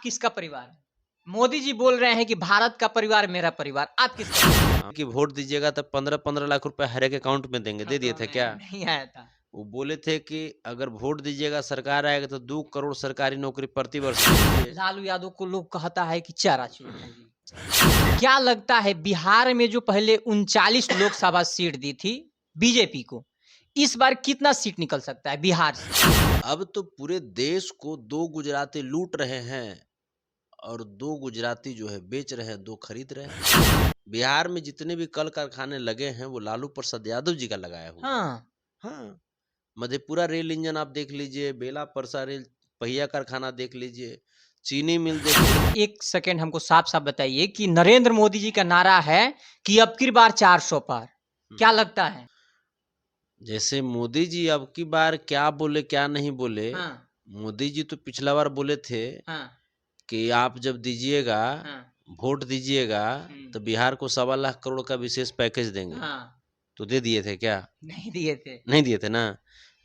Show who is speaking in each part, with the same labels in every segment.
Speaker 1: किसका परिवार है? मोदी जी बोल रहे हैं कि भारत का परिवार मेरा परिवार। आप किसका परिवार
Speaker 2: कि वोट दीजिएगा तो 15-15 लाख रुपए हर एक अकाउंट में देंगे, दे दिए थे क्या?
Speaker 1: नहीं आया था।
Speaker 2: वो बोले थे कि अगर वोट दीजिएगा सरकार आएगा तो 2 करोड़ सरकारी नौकरी प्रति वर्ष दीजिए।
Speaker 1: लालू यादव को लोग कहता है कि चारा चोर है ये। क्या लगता है बिहार में जो पहले 39 लोकसभा सीट दी थी बीजेपी को, इस बार कितना सीट निकल सकता है बिहार से?
Speaker 2: अब तो पूरे देश को 2 गुजराती लूट रहे हैं और 2 गुजराती जो है बेच रहे हैं, 2 खरीद रहे हैं। बिहार में जितने भी कल कारखाने लगे हैं वो लालू प्रसाद यादव जी का लगाया हुआ है।
Speaker 1: हाँ,
Speaker 2: हाँ, मधेपुरा रेल इंजन आप देख लीजिए, बेला परसा रेल पहिया कारखाना देख लीजिए, चीनी मिल देख लीजिए।
Speaker 1: एक सेकेंड हमको साफ साफ बताइए कि नरेंद्र मोदी जी का नारा है कि अब की बार 400 पार, क्या लगता है?
Speaker 2: जैसे मोदी जी अब की बार क्या बोले क्या नहीं बोले।
Speaker 1: हाँ,
Speaker 2: मोदी जी तो पिछला बार बोले थे
Speaker 1: हाँ,
Speaker 2: कि आप जब दीजिएगा,
Speaker 1: हाँ,
Speaker 2: वोट दीजिएगा तो बिहार को 1.25 करोड़ का विशेष पैकेज देंगे।
Speaker 1: हाँ,
Speaker 2: तो दे दिए थे क्या?
Speaker 1: नहीं दिए थे।
Speaker 2: नहीं दिए थे ना।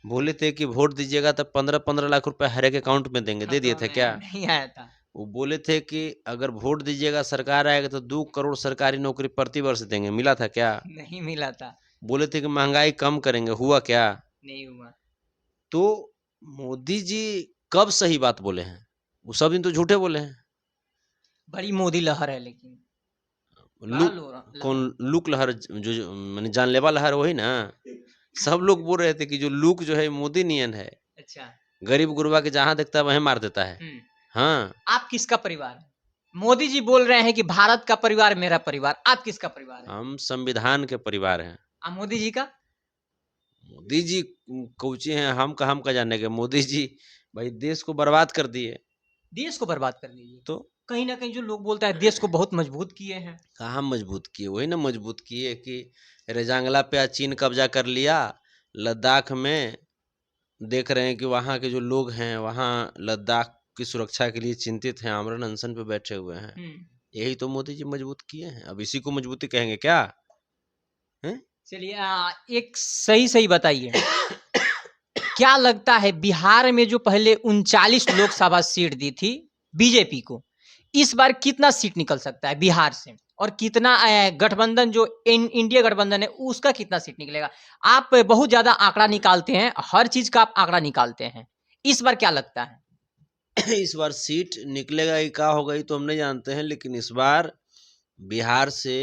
Speaker 2: बोले थे कि वोट दीजिएगा तो 15-15 लाख रुपए हर एक अकाउंट में देंगे, दे दिए थे क्या?
Speaker 1: नहीं आया था।
Speaker 2: वो बोले थे कि अगर वोट दीजिएगा सरकार आएगा तो 2 करोड़ सरकारी नौकरी प्रति वर्ष देंगे, मिला था क्या?
Speaker 1: नहीं मिला था।
Speaker 2: बोले थे कि महंगाई कम करेंगे, हुआ क्या?
Speaker 1: नहीं हुआ।
Speaker 2: तो मोदी जी कब सही बात बोले हैं? वो सब दिन तो झूठे बोले हैं।
Speaker 1: बड़ी मोदी लहर है लेकिन बड़ा
Speaker 2: लूक कौन? लूक लहर जो माने जानलेवा लहर वही ना। सब लोग बोल रहे थे कि जो लूक जो है मोदी नियन है,
Speaker 1: अच्छा।
Speaker 2: गरीब गुरबा के जहां देखता है वहीं मार देता है। हाँ,
Speaker 1: आप किसका परिवार है? मोदी जी बोल रहे हैं कि भारत का परिवार मेरा परिवार। आप किसका परिवार है?
Speaker 2: हम संविधान के परिवार हैं।
Speaker 1: मोदी जी का?
Speaker 2: मोदी जी कौची हैं, हम का जाने के। मोदी जी भाई देश को बर्बाद कर दिए।
Speaker 1: देश को बर्बाद कर दीजिए।
Speaker 2: तो
Speaker 1: कहीं ना कहीं जो लोग बोलता है देश को बहुत मजबूत किए हैं।
Speaker 2: कहाँ मजबूत किए? वही ना मजबूत किए कि रेजांगला पे आज चीन कब्जा कर लिया। लद्दाख में देख रहे हैं कि वहाँ के जो लोग हैं वहाँ लद्दाख की सुरक्षा के लिए चिंतित हैं, आमरण अनशन पे बैठे हुए हैं। यही तो मोदी जी मजबूत किए हैं। अब इसी को मजबूती कहेंगे क्या? हैं?
Speaker 1: चलिए एक सही सही बताइए। क्या लगता है बिहार में जो पहले 39 लोकसभा सीट दी थी बीजेपी को, इस बार कितना सीट निकल सकता है बिहार से? और कितना गठबंधन जो इंडिया गठबंधन है उसका कितना सीट निकलेगा? आप बहुत ज्यादा आंकड़ा निकालते हैं, हर चीज का आप आंकड़ा निकालते हैं, इस बार क्या लगता है?
Speaker 2: इस बार सीट निकलेगा ही क्या होगा ये तो हम नहीं जानते हैं, लेकिन इस बार बिहार से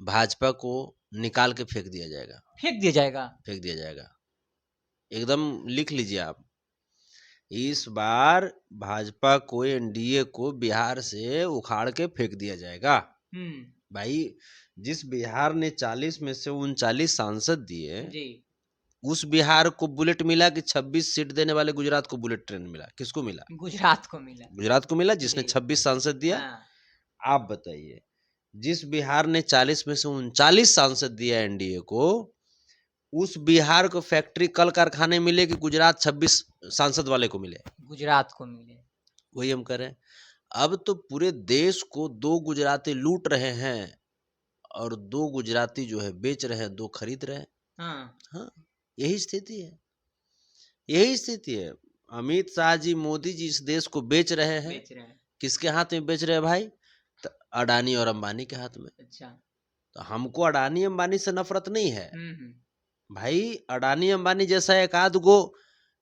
Speaker 2: भाजपा को निकाल के फेंक दिया जाएगा।
Speaker 1: फेंक दिया जाएगा?
Speaker 2: फेंक दिया जाएगा, एकदम लिख लीजिए आप। इस बार भाजपा को, एनडीए को बिहार से उखाड़ के फेंक दिया जाएगा। भाई जिस बिहार ने 40 में से 39 सांसद दिए,
Speaker 1: जी।
Speaker 2: उस बिहार को बुलेट मिला कि 26 सीट देने वाले गुजरात को बुलेट ट्रेन मिला? किसको मिला?
Speaker 1: गुजरात को मिला।
Speaker 2: गुजरात को मिला जिसने
Speaker 1: जी।
Speaker 2: 26 सांसद दिया।
Speaker 1: हाँ।
Speaker 2: आप बताइए, जिस बिहार ने 40 में से 39 सांसद दिया एनडीए को, उस बिहार को फैक्ट्री कल कारखाने मिले कि गुजरात 26 सांसद वाले को मिले?
Speaker 1: गुजरात को मिले।
Speaker 2: वही हम कह रहे हैं। अब तो पूरे देश को 2 गुजराती लूट रहे हैं और 2 गुजराती जो है बेच रहे हैं, 2 खरीद रहे हैं। हाँ, यही स्थिति है। यही स्थिति है। अमित शाह जी, मोदी जी इस देश को बेच रहे हैं। किसके हाथ में बेच रहे हैं भाई? तो अडानी और अंबानी के हाथ में।
Speaker 1: अच्छा।
Speaker 2: तो हमको अडानी अंबानी से नफरत नहीं है भाई। अडानी अंबानी जैसा एक आध गो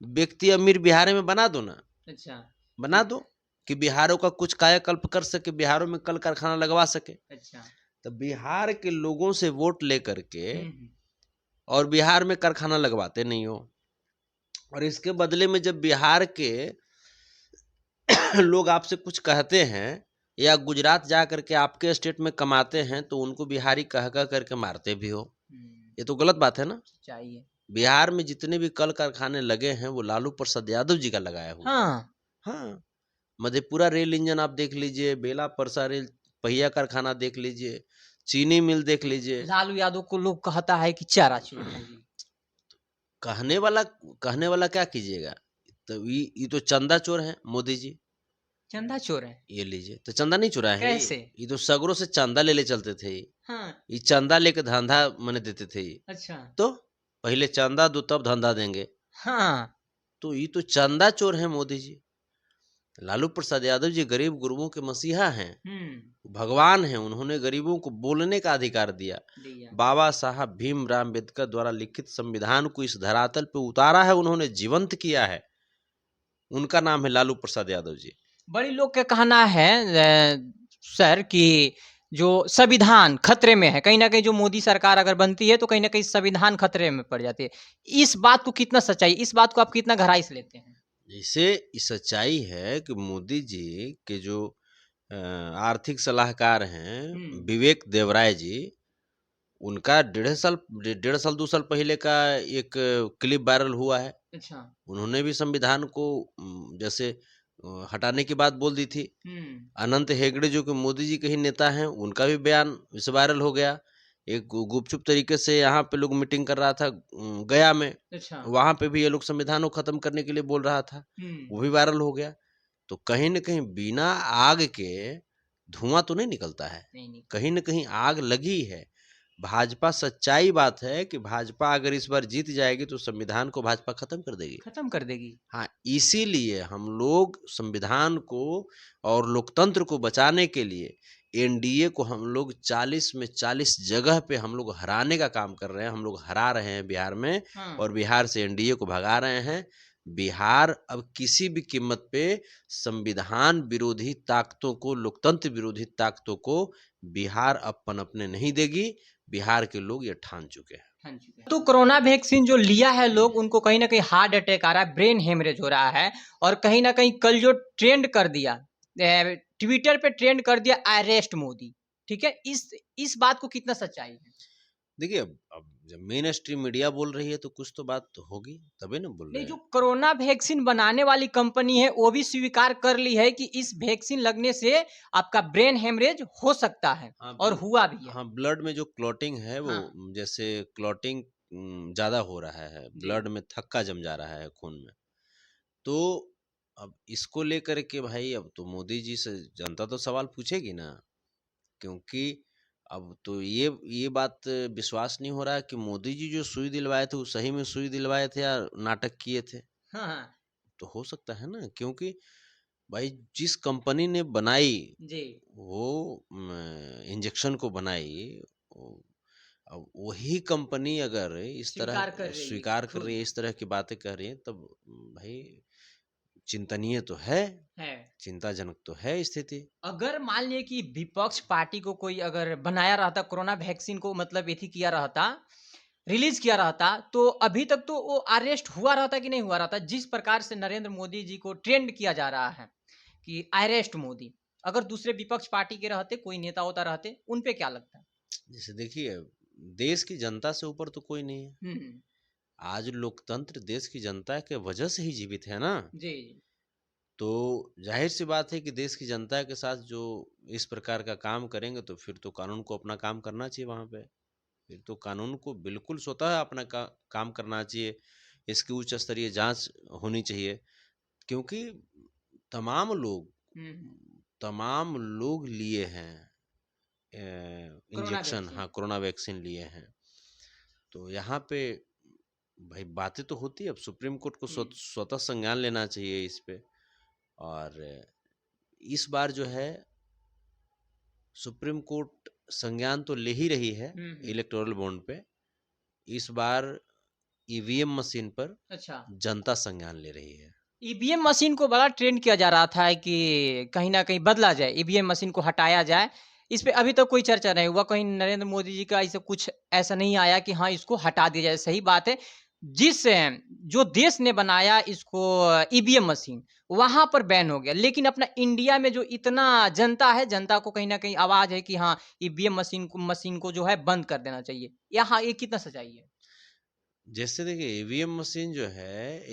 Speaker 2: व्यक्ति अमीर बिहार में बना दो ना। अच्छा। बना दो कि बिहारों का कुछ कायाकल्प कर सके, बिहारों में कल कारखाना लगवा सके। अच्छा। तो बिहार के लोगों से वोट लेकर के और बिहार में कारखाना लगवाते नहीं हो, और इसके बदले में जब बिहार के लोग आपसे कुछ कहते हैं या गुजरात जा करके आपके स्टेट में कमाते हैं तो उनको बिहारी कह कह करके मारते भी हो। ये तो गलत बात है ना। चाहिए बिहार में जितने भी कल कारखाने लगे हैं वो लालू प्रसाद यादव जी का लगाया हुआ। हाँ, मधेपुरा रेल इंजन आप देख लीजिए, बेला परसा रेल पहिया कारखाना देख लीजिए, चीनी मिल देख लीजिए।
Speaker 1: लालू यादव को लोग कहता है कि चारा चोर है ये।
Speaker 2: कहने वाला क्या कीजिएगा? तो ये तो चंदा चोर है मोदी जी।
Speaker 1: चंदा चोर है?
Speaker 2: ये लीजिए, तो चंदा नहीं चुराए हैं।
Speaker 1: कैसे?
Speaker 2: ये तो सगरों से चंदा ले चलते थे। ये चंदा लेके धंधा मने देते थे। अच्छा। तो पहले चंदा दो तब धंधा देंगे। तो ये तो चंदा चोर है मोदी जी। लालू प्रसाद यादव जी गरीब गुरुओं के मसीहा हैं, भगवान हैं। उन्होंने गरीबों को बोलने का अधिकार दिया। बाबा साहब भीमराव अम्बेडकर द्वारा लिखित संविधान को इस धरातल पे उतारा है, उन्होंने जीवंत किया है। उनका नाम है लालू प्रसाद यादव जी।
Speaker 1: बड़ी लोग का कहना है सर कि जो संविधान खतरे में है, कहीं ना कहीं जो मोदी सरकार अगर बनती है तो कहीं ना कहीं संविधान खतरे में पड़ जाती है। इस बात को कितना सच्चाई, इस बात को आप कितना गहराई से लेते हैं?
Speaker 2: जैसे सच्चाई है कि मोदी जी के जो आर्थिक सलाहकार हैं विवेक देवराय जी, उनका 1.5 साल 2 साल पहले का एक क्लिप वायरल हुआ है।
Speaker 1: अच्छा।
Speaker 2: उन्होंने भी संविधान को जैसे हटाने की बात बोल दी थी। अनंत हेगड़े जो कि मोदी जी के ही नेता हैं, उनका भी बयान इस वायरल हो गया। एक गुपचुप तरीके से यहाँ पे लोग मीटिंग कर रहा था गया में। अच्छा। वहां पे भी ये लोग संविधान को खत्म करने के लिए बोल रहा था, वो भी वायरल हो गया। तो कहीं न कहीं बिना आग के धुआं तो नहीं निकलता है, कहीं न कहीं आग लगी है। भाजपा, सच्चाई बात है कि भाजपा अगर इस बार जीत जाएगी तो संविधान को भाजपा खत्म कर देगी। हाँ, इसीलिए हम लोग संविधान को और लोकतंत्र को बचाने के लिए एनडीए को हम लोग 40 में 40 जगह पे हम लोग हराने का काम कर रहे हैं। हम लोग हरा रहे हैं बिहार में। हाँ। और बिहार से एनडीए को भगा रहे हैं। बिहार अब किसी भी कीमत पे संविधान विरोधी ताकतों को, लोकतंत्र विरोधी ताकतों को बिहार अब पनपने नहीं देगी। बिहार के लोग ये ठान चुके हैं।
Speaker 1: तो कोरोना वैक्सीन जो लिया है लोग, उनको कहीं ना कहीं हार्ट अटैक आ रहा है, ब्रेन हेमरेज हो रहा है। और कहीं ना कहीं कल जो ट्रेंड कर दिया, ट्विटर पे ट्रेंड कर दिया अरेस्ट मोदी, ठीक है, इस बात को कितना सच्चाई है?
Speaker 2: देखिए, अब जब मेन स्ट्रीम मीडिया बोल रही है तो कुछ तो बात तो होगी, तभी ना बोल रहे हैं।
Speaker 1: जो कोरोना वैक्सीन बनाने वाली कंपनी है वो भी स्वीकार कर ली है कि इस वैक्सीन लगने से आपका ब्रेन हेमरेज हो सकता है। हाँ, और हुआ भी है।
Speaker 2: हाँ, ब्लड में जो क्लॉटिंग है वो, हाँ। जैसे क्लॉटिंग ज्यादा हो रहा है, ब्लड में थक्का जम जा रहा है खून में। तो अब इसको लेकर के भाई अब तो मोदी जी से जनता तो सवाल पूछेगी ना, क्योंकि अब तो ये बात विश्वास नहीं हो रहा है कि मोदी जी जो सुई दिलवाए थे वो सही में सुई दिलवाए थे या नाटक किए थे।
Speaker 1: हाँ।
Speaker 2: तो हो सकता है ना, क्योंकि भाई जिस कंपनी ने बनाई
Speaker 1: जी,
Speaker 2: वो इंजेक्शन को बनाई, अब वही कंपनी अगर इस तरह स्वीकार कर रही है, इस तरह की बातें कर रही है, तब भाई चिंतनीय तो है, चिंताजनक तो है स्थिति।
Speaker 1: अगर मान लिया कि विपक्ष पार्टी को कोई अगर बनाया रहता, कोरोना वैक्सीन को मतलब एथी किया रहता, रिलीज किया रहता, तो अभी तक तो वो अरेस्ट हुआ रहता कि नहीं हुआ रहता? जिस प्रकार से नरेंद्र मोदी जी को ट्रेंड किया जा रहा है कि अरेस्ट मोदी, अगर दूसरे विपक्ष पार्टी के रहते, कोई नेता होता रहते, उन पे क्या लगता है?
Speaker 2: जैसे देखिए, देश की जनता से ऊपर तो कोई नहीं है। आज लोकतंत्र देश की जनता के वजह से ही जीवित है ना जी। तो जाहिर सी बात है कि देश की जनता के साथ जो इस प्रकार का काम करेंगे तो फिर तो कानून को अपना काम करना चाहिए। वहां पे फिर तो कानून को बिल्कुल स्वतः अपना काम करना चाहिए। इसकी उच्च स्तरीय जांच होनी चाहिए, क्योंकि तमाम लोग लिए हैं इंजेक्शन, हाँ, कोरोना वैक्सीन लिए हैं। तो यहाँ पे भाई बातें तो होती है। अब सुप्रीम कोर्ट को स्वतः संज्ञान लेना चाहिए इस पे। और इस बार जो है सुप्रीम कोर्ट संज्ञान तो ले ही रही है इलेक्टोरल बॉन्ड पे। इस बार ईवीएम मशीन पर अच्छा जनता संज्ञान ले रही है।
Speaker 1: ईवीएम मशीन को बड़ा ट्रेंड किया जा रहा था कि कहीं ना कहीं बदला जाए, ईवीएम मशीन को हटाया जाए। इस पे अभी तक कोई चर्चा नहीं हुआ, कहीं नरेंद्र मोदी जी का ऐसा कुछ ऐसा नहीं आया कि हाँ इसको हटा दिया जाए। सही बात है, जिस जो देश ने बनाया इसको ईवीएम मशीन, वहां पर बैन हो गया, लेकिन अपना इंडिया में जो इतना जनता है, जनता को कहीं ना कहीं आवाज है कि हाँ ईवीएम मशीन को जो है बंद कर देना चाहिए। यहाँ ये कितना सच्चाई है?
Speaker 2: जैसे देखिए, ईवीएम मशीन जो है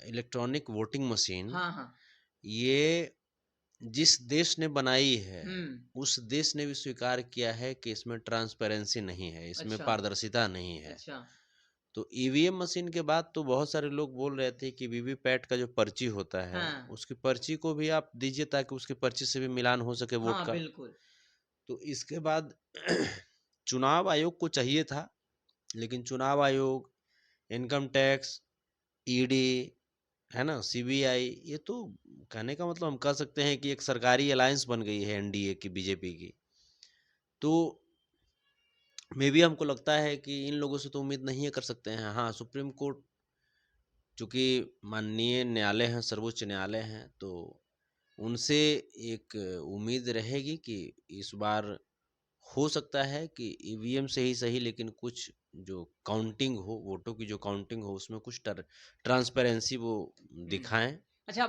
Speaker 2: इलेक्ट्रॉनिक वोटिंग मशीन,
Speaker 1: हाँ हाँ,
Speaker 2: ये जिस देश ने बनाई है उस देश ने भी स्वीकार किया है कि इसमें ट्रांसपेरेंसी नहीं है, इसमें अच्छा पारदर्शिता नहीं है। अच्छा। तो ईवीएम मशीन के बाद तो बहुत सारे लोग बोल रहे थे कि वीवीपैट का जो पर्ची होता है, हाँ, उसकी पर्ची को भी आप दीजिए ताकि उसकी पर्ची से भी मिलान हो सके वोट का।
Speaker 1: बिल्कुल।
Speaker 2: तो इसके बाद चुनाव आयोग को चाहिए था, लेकिन चुनाव आयोग, इनकम टैक्स, ईडी, है ना, सीबीआई, ये तो कहने का मतलब हम कह सकते हैं कि एक सरकारी अलायंस बन गई है एनडीए की, बीजेपी की। तो मे भी हमको लगता है कि इन लोगों से तो उम्मीद नहीं कर सकते हैं। हाँ, सुप्रीम कोर्ट चूंकि माननीय न्यायालय हैं, सर्वोच्च न्यायालय हैं, तो उनसे एक उम्मीद रहेगी कि इस बार हो सकता है कि ईवीएम से ही सही, लेकिन कुछ जो काउंटिंग हो, वोटों की जो काउंटिंग हो, उसमें कुछ ट्रांसपेरेंसी वो दिखाएं।